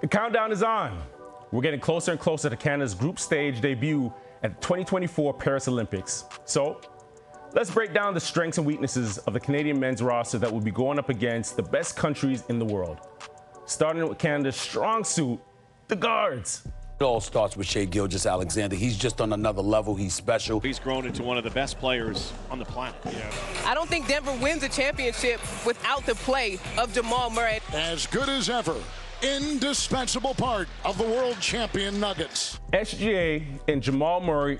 The countdown is on. We're getting closer and closer to Canada's group stage debut at the 2024 Paris Olympics. So let's break down the strengths and weaknesses of the Canadian men's roster that will be going up against the best countries in the world. Starting with Canada's strong suit, the guards. It all starts with Shai Gilgeous-Alexander. He's just on another level. He's special. He's grown into one of the best players on the planet. Yeah. I don't think Denver wins a championship without the play of Jamal Murray. As good as ever, indispensable part of the world champion Nuggets. SGA and Jamal Murray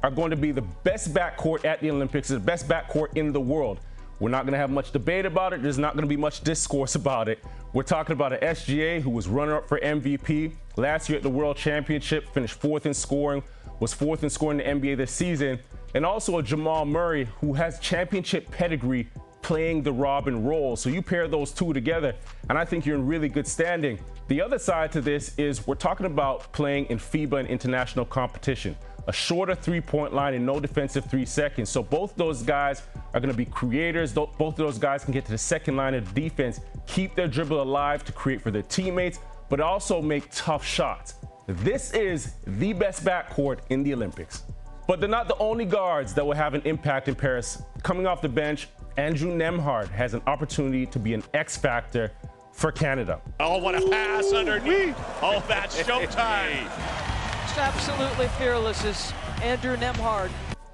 are going to be the best backcourt at the Olympics, the best backcourt in the world. We're not going to have much debate about it. There's not going to be much discourse about it. We're talking about an SGA who was runner-up for MVP last year at the World Championship, finished fourth in scoring, was fourth in scoring in the NBA this season, and also a Jamal Murray who has championship pedigree playing the Robin role. So you pair those two together, and I think you're in really good standing. The other side to this is we're talking about playing in FIBA and international competition. A shorter three-point line and no defensive 3 seconds. So both those guys are going to be creators. Both of those guys can get to the second line of defense, keep their dribble alive to create for their teammates, but also make tough shots. This is the best backcourt in the Olympics. But they're not the only guards that will have an impact in Paris. Coming off the bench, Andrew Nembhard has an opportunity to be an X factor for Canada. Oh, what a pass underneath. Oh, that's showtime. Absolutely fearless is Andrew Nembhard.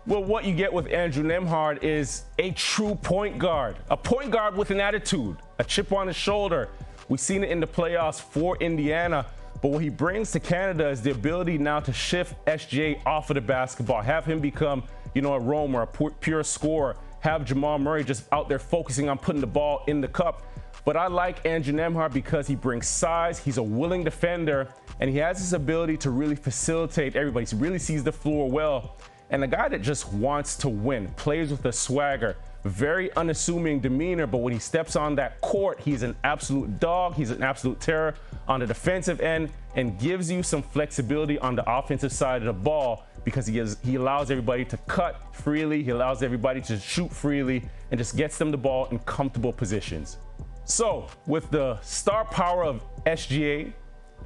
Well, what you get with Andrew Nembhard is a true point guard, a point guard with an attitude, a chip on his shoulder. We've seen it in the playoffs for Indiana, but what he brings to Canada is the ability now to shift SGA off of the basketball, have him become, a roamer, a pure scorer, have Jamal Murray just out there focusing on putting the ball in the cup. But I like Andrew Nembhard because he brings size, he's a willing defender, and he has this ability to really facilitate everybody. He really sees the floor well. And a guy that just wants to win, plays with a swagger, very unassuming demeanor, but when he steps on that court, he's an absolute dog, he's an absolute terror on the defensive end, and gives you some flexibility on the offensive side of the ball because he allows everybody to cut freely, he allows everybody to shoot freely, and just gets them the ball in comfortable positions. So, with the star power of SGA,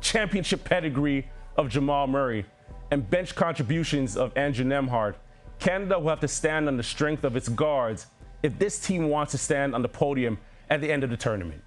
championship pedigree of Jamal Murray, and bench contributions of Andrew Nembhard, Canada will have to stand on the strength of its guards if this team wants to stand on the podium at the end of the tournament.